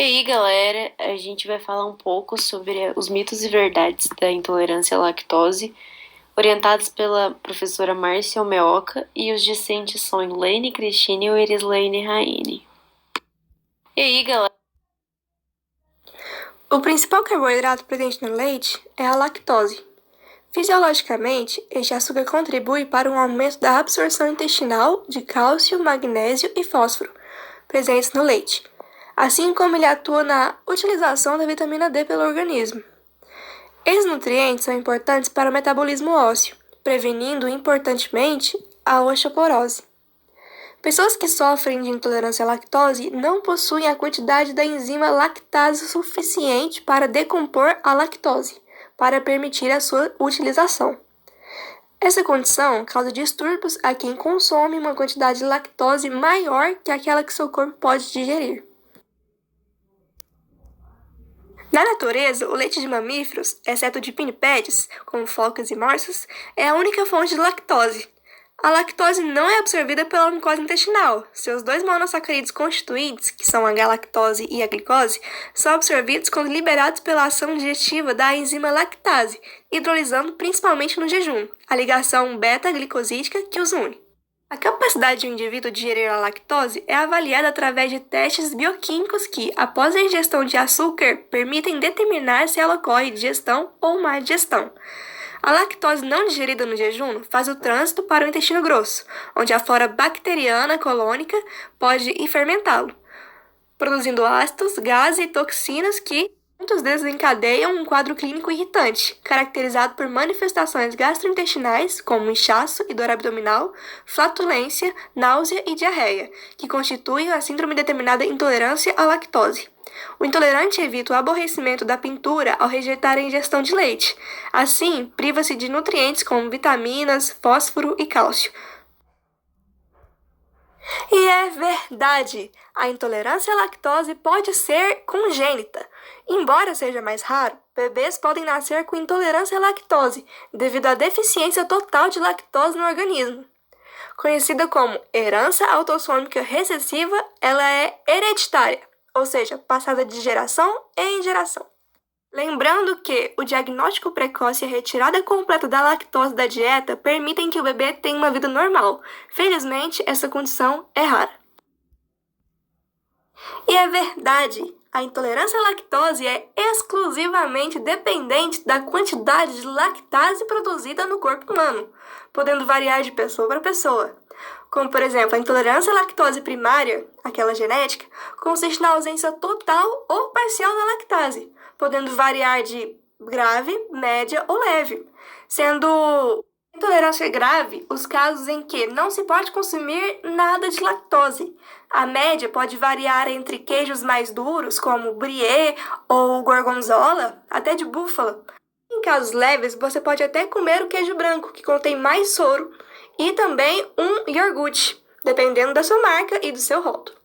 E aí, galera, a gente vai falar um pouco sobre os mitos e verdades da intolerância à lactose, orientados pela professora Márcia Almeoca, e os discentes são Elaine Cristina e Erislaine Raine. E aí, galera? O principal carboidrato presente no leite é a lactose. Fisiologicamente, este açúcar contribui para um aumento da absorção intestinal de cálcio, magnésio e fósforo presentes no leite, assim como ele atua na utilização da vitamina D pelo organismo. Esses nutrientes são importantes para o metabolismo ósseo, prevenindo importantemente a osteoporose. Pessoas que sofrem de intolerância à lactose não possuem a quantidade da enzima lactase suficiente para decompor a lactose, para permitir a sua utilização. Essa condição causa distúrbios a quem consome uma quantidade de lactose maior que aquela que seu corpo pode digerir. Na natureza, o leite de mamíferos, exceto de pinnipédes, como focas e morsas, é a única fonte de lactose. A lactose não é absorvida pela mucosa intestinal. Seus dois monossacarídeos constituintes, que são a galactose e a glicose, são absorvidos quando liberados pela ação digestiva da enzima lactase, hidrolisando principalmente no jejum, a ligação beta-glicosídica que os une. A capacidade de um indivíduo digerir a lactose é avaliada através de testes bioquímicos que, após a ingestão de açúcar, permitem determinar se ela ocorre digestão ou má digestão. A lactose não digerida no jejum faz o trânsito para o intestino grosso, onde a flora bacteriana colônica pode ir fermentá-lo, produzindo ácidos, gases e toxinas que muitos deles encadeiam um quadro clínico irritante, caracterizado por manifestações gastrointestinais, como inchaço e dor abdominal, flatulência, náusea e diarreia, que constituem a síndrome determinada intolerância à lactose. O intolerante evita o aborrecimento da pintura ao rejeitar a ingestão de leite. Assim, priva-se de nutrientes como vitaminas, fósforo e cálcio. E é verdade! A intolerância à lactose pode ser congênita. Embora seja mais raro, bebês podem nascer com intolerância à lactose devido à deficiência total de lactose no organismo. Conhecida como herança autossômica recessiva, ela é hereditária, ou seja, passada de geração em geração. Lembrando que o diagnóstico precoce e a retirada completa da lactose da dieta permitem que o bebê tenha uma vida normal. Felizmente, essa condição é rara. E é verdade, a intolerância à lactose é exclusivamente dependente da quantidade de lactase produzida no corpo humano, podendo variar de pessoa para pessoa. Como, por exemplo, a intolerância à lactose primária, aquela genética, consiste na ausência total ou parcial da lactase, podendo variar de grave, média ou leve, sendo intolerância grave os casos em que não se pode consumir nada de lactose. A média pode variar entre queijos mais duros, como brie ou gorgonzola, até de búfala. Em casos leves, você pode até comer o queijo branco, que contém mais soro, e também um iogurte, dependendo da sua marca e do seu rótulo.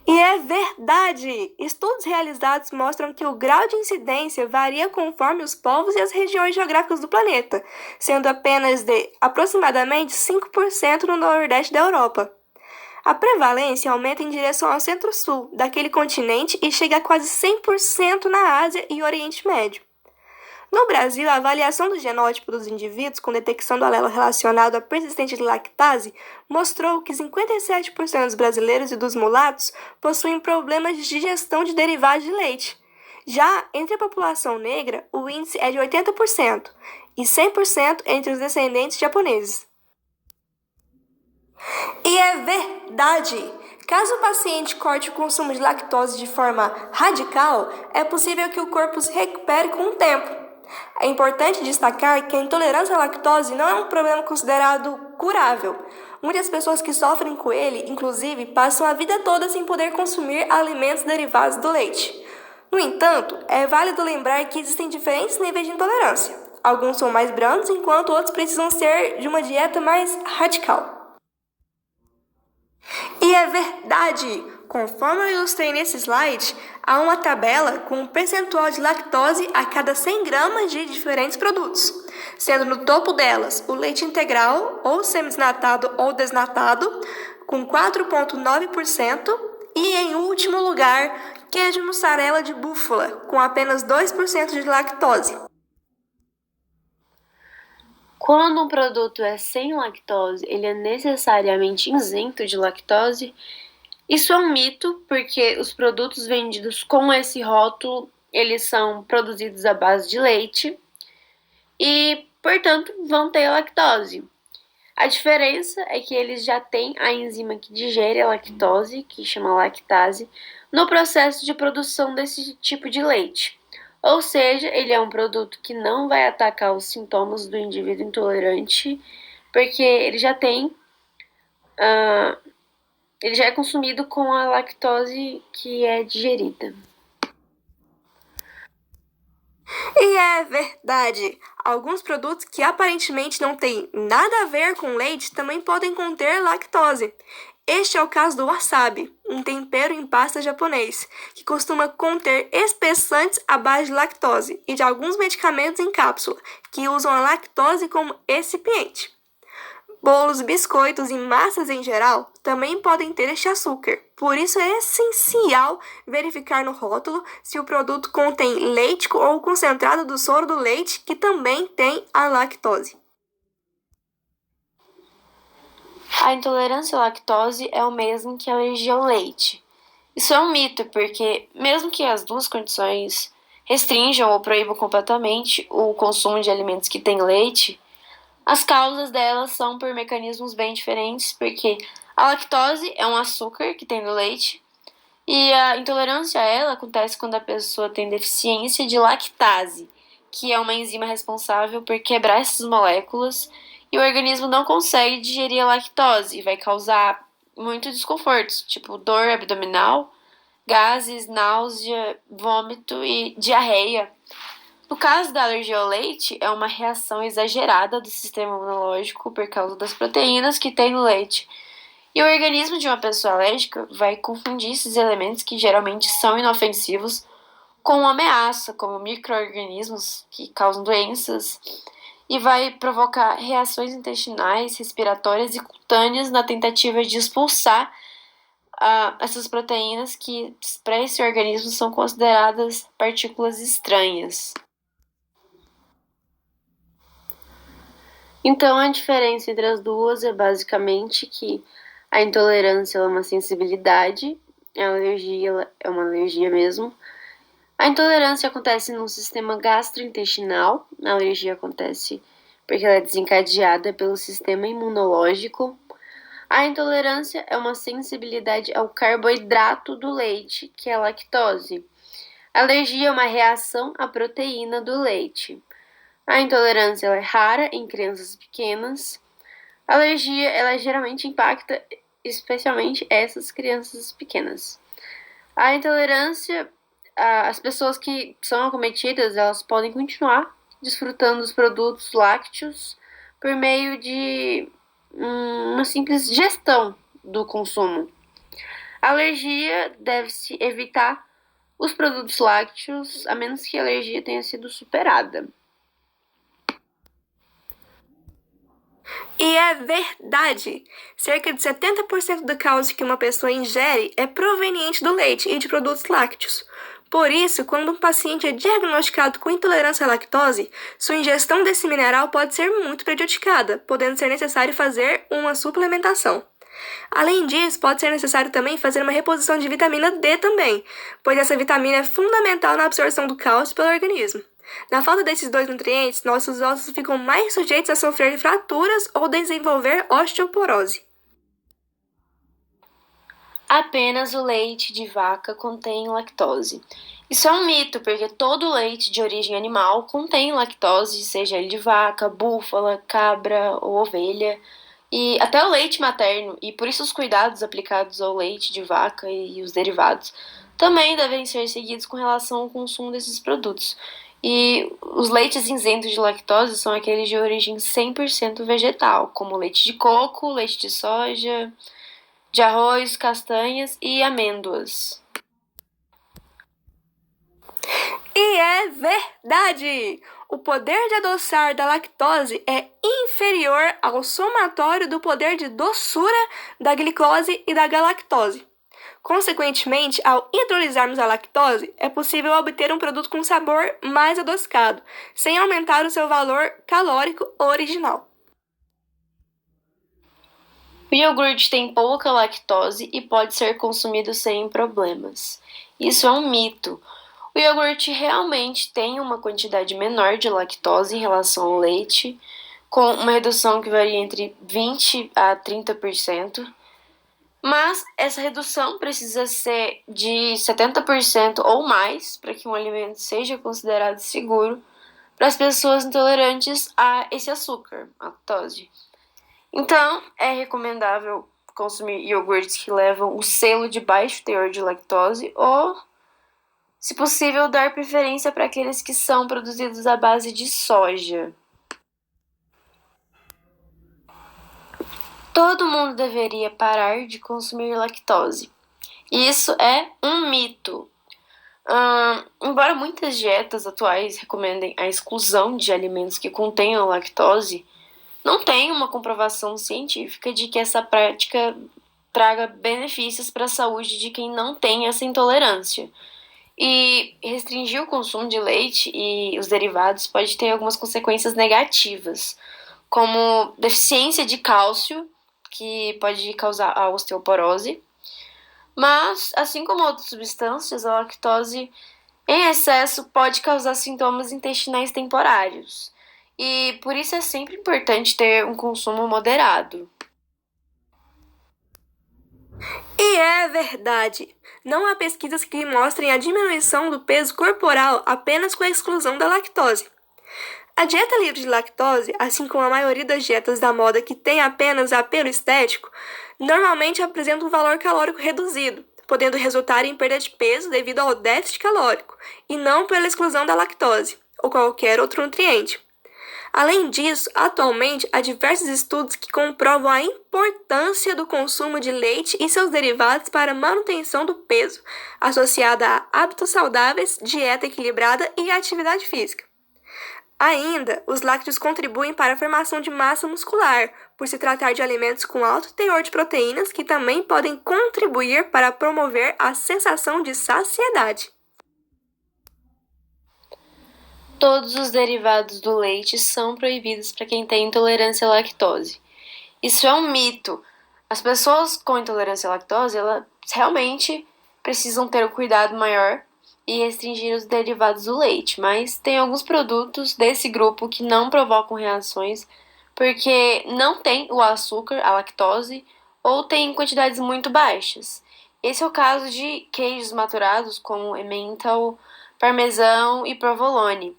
E é verdade! Estudos realizados mostram que o grau de incidência varia conforme os povos e as regiões geográficas do planeta, sendo apenas de aproximadamente 5% no nordeste da Europa. A prevalência aumenta em direção ao centro-sul daquele continente e chega a quase 100% na Ásia e Oriente Médio. No Brasil, a avaliação do genótipo dos indivíduos com detecção do alelo relacionado à persistente de lactase mostrou que 57% dos brasileiros e dos mulatos possuem problemas de digestão de derivados de leite. Já entre a população negra, o índice é de 80% e 100% entre os descendentes japoneses. E é verdade! Caso o paciente corte o consumo de lactose de forma radical, é possível que o corpo se recupere com o tempo. É importante destacar que a intolerância à lactose não é um problema considerado curável. Muitas pessoas que sofrem com ele, inclusive, passam a vida toda sem poder consumir alimentos derivados do leite. No entanto, é válido lembrar que existem diferentes níveis de intolerância. Alguns são mais brandos, enquanto outros precisam ser de uma dieta mais radical. E é verdade! Conforme eu ilustrei nesse slide, há uma tabela com um percentual de lactose a cada 100 gramas de diferentes produtos, sendo no topo delas o leite integral, ou semidesnatado ou desnatado, com 4,9%, E em último lugar, queijo mussarela de búfala, com apenas 2% de lactose. Quando um produto é sem lactose, ele é necessariamente isento de lactose. Isso é um mito, porque os produtos vendidos com esse rótulo, eles são produzidos à base de leite e, portanto, vão ter lactose. A diferença é que eles já têm a enzima que digere a lactose, que chama lactase, no processo de produção desse tipo de leite. Ou seja, ele é um produto que não vai atacar os sintomas do indivíduo intolerante, porque ele já é consumido com a lactose que é digerida. E é verdade! Alguns produtos que aparentemente não têm nada a ver com leite também podem conter lactose. Este é o caso do wasabi, um tempero em pasta japonês, que costuma conter espessantes à base de lactose, e de alguns medicamentos em cápsula, que usam a lactose como recipiente. Bolos, biscoitos e massas em geral também podem ter este açúcar. Por isso é essencial verificar no rótulo se o produto contém leite ou concentrado do soro do leite, que também tem a lactose. A intolerância à lactose é o mesmo que a alergia ao leite. Isso é um mito, porque mesmo que as duas condições restringam ou proíbam completamente o consumo de alimentos que têm leite, as causas delas são por mecanismos bem diferentes, porque a lactose é um açúcar que tem no leite e a intolerância a ela acontece quando a pessoa tem deficiência de lactase, que é uma enzima responsável por quebrar essas moléculas e o organismo não consegue digerir a lactose e vai causar muito desconfortos, tipo dor abdominal, gases, náusea, vômito e diarreia. No caso da alergia ao leite, é uma reação exagerada do sistema imunológico por causa das proteínas que tem no leite. E o organismo de uma pessoa alérgica vai confundir esses elementos que geralmente são inofensivos com uma ameaça, como micro-organismos que causam doenças, e vai provocar reações intestinais, respiratórias e cutâneas na tentativa de expulsar essas proteínas que, para esse organismo, são consideradas partículas estranhas. Então, a diferença entre as duas é basicamente que a intolerância é uma sensibilidade, a alergia é uma alergia mesmo. A intolerância acontece no sistema gastrointestinal, a alergia acontece porque ela é desencadeada pelo sistema imunológico. A intolerância é uma sensibilidade ao carboidrato do leite, que é a lactose. A alergia é uma reação à proteína do leite. A intolerância é rara em crianças pequenas. A alergia ela geralmente impacta especialmente essas crianças pequenas. A intolerância, as pessoas que são acometidas, elas podem continuar desfrutando dos produtos lácteos por meio de uma simples gestão do consumo. A alergia deve-se evitar os produtos lácteos, a menos que a alergia tenha sido superada. E é verdade! Cerca de 70% do cálcio que uma pessoa ingere é proveniente do leite e de produtos lácteos. Por isso, quando um paciente é diagnosticado com intolerância à lactose, sua ingestão desse mineral pode ser muito prejudicada, podendo ser necessário fazer uma suplementação. Além disso, pode ser necessário também fazer uma reposição de vitamina D também, pois essa vitamina é fundamental na absorção do cálcio pelo organismo. Na falta desses dois nutrientes, nossos ossos ficam mais sujeitos a sofrer fraturas ou desenvolver osteoporose. Apenas o leite de vaca contém lactose. Isso é um mito, porque todo leite de origem animal contém lactose, seja ele de vaca, búfala, cabra ou ovelha, e até o leite materno, e por isso os cuidados aplicados ao leite de vaca e os derivados também devem ser seguidos com relação ao consumo desses produtos. E os leites isentos de lactose são aqueles de origem 100% vegetal, como leite de coco, leite de soja, de arroz, castanhas e amêndoas. E é verdade! O poder de adoçar da lactose é inferior ao somatório do poder de doçura da glicose e da galactose. Consequentemente, ao hidrolisarmos a lactose, é possível obter um produto com sabor mais adocicado, sem aumentar o seu valor calórico original. O iogurte tem pouca lactose e pode ser consumido sem problemas. Isso é um mito. O iogurte realmente tem uma quantidade menor de lactose em relação ao leite, com uma redução que varia entre 20 a 30%, mas essa redução precisa ser de 70% ou mais para que um alimento seja considerado seguro para as pessoas intolerantes a esse açúcar, a lactose. Então, é recomendável consumir iogurtes que levam o selo de baixo teor de lactose ou, se possível, dar preferência para aqueles que são produzidos à base de soja. Todo mundo deveria parar de consumir lactose. Isso é um mito. Embora muitas dietas atuais recomendem a exclusão de alimentos que contenham lactose, não tem uma comprovação científica de que essa prática traga benefícios para a saúde de quem não tem essa intolerância. E restringir o consumo de leite e os derivados pode ter algumas consequências negativas, como deficiência de cálcio, que pode causar a osteoporose. Mas, assim como outras substâncias, a lactose em excesso pode causar sintomas intestinais temporários. E por isso é sempre importante ter um consumo moderado. E é verdade! Não há pesquisas que mostrem a diminuição do peso corporal apenas com a exclusão da lactose. A dieta livre de lactose, assim como a maioria das dietas da moda que tem apenas apelo estético, normalmente apresenta um valor calórico reduzido, podendo resultar em perda de peso devido ao déficit calórico, e não pela exclusão da lactose ou qualquer outro nutriente. Além disso, atualmente há diversos estudos que comprovam a importância do consumo de leite e seus derivados para a manutenção do peso, associada a hábitos saudáveis, dieta equilibrada e atividade física. Ainda, os lácteos contribuem para a formação de massa muscular, por se tratar de alimentos com alto teor de proteínas que também podem contribuir para promover a sensação de saciedade. Todos os derivados do leite são proibidos para quem tem intolerância à lactose. Isso é um mito. As pessoas com intolerância à lactose, elas realmente precisam ter um cuidado maior e restringir os derivados do leite, mas tem alguns produtos desse grupo que não provocam reações porque não tem o açúcar, a lactose, ou tem quantidades muito baixas. Esse é o caso de queijos maturados como Emmental, parmesão e provolone.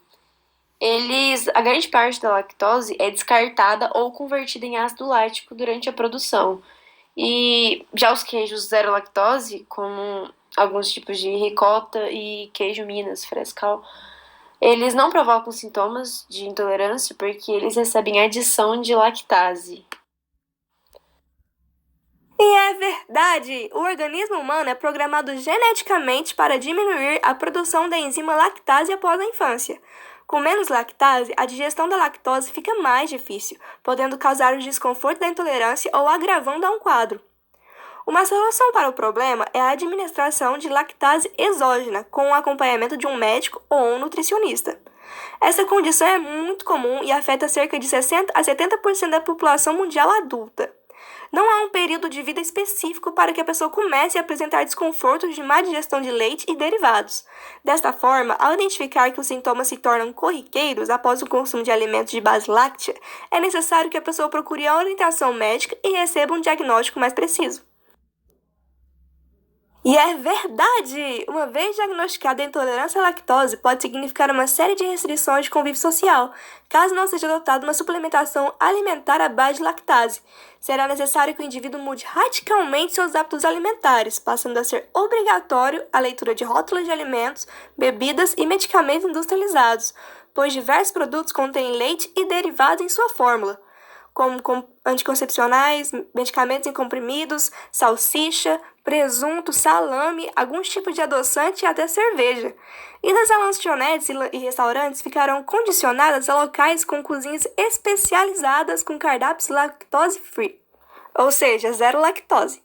A grande parte da lactose é descartada ou convertida em ácido lático durante a produção. E já os queijos zero lactose, como alguns tipos de ricota e queijo Minas frescal, eles não provocam sintomas de intolerância porque eles recebem adição de lactase. E é verdade! O organismo humano é programado geneticamente para diminuir a produção da enzima lactase após a infância. Com menos lactase, a digestão da lactose fica mais difícil, podendo causar o desconforto da intolerância ou agravando a um quadro. Uma solução para o problema é a administração de lactase exógena com o acompanhamento de um médico ou um nutricionista. Essa condição é muito comum e afeta cerca de 60 a 70% da população mundial adulta. Não há um período de vida específico para que a pessoa comece a apresentar desconfortos de má digestão de leite e derivados. Desta forma, ao identificar que os sintomas se tornam corriqueiros após o consumo de alimentos de base láctea, é necessário que a pessoa procure a orientação médica e receba um diagnóstico mais preciso. E é verdade! Uma vez diagnosticada a intolerância à lactose, pode significar uma série de restrições de convívio social, caso não seja adotada uma suplementação alimentar à base de lactase. Será necessário que o indivíduo mude radicalmente seus hábitos alimentares, passando a ser obrigatório a leitura de rótulos de alimentos, bebidas e medicamentos industrializados, pois diversos produtos contêm leite e derivados em sua fórmula, como anticoncepcionais, medicamentos em comprimidos, salsicha, presunto, salame, alguns tipos de adoçante e até cerveja. Idas a lanchonetes e restaurantes ficarão condicionadas a locais com cozinhas especializadas com cardápios lactose free, ou seja, zero lactose.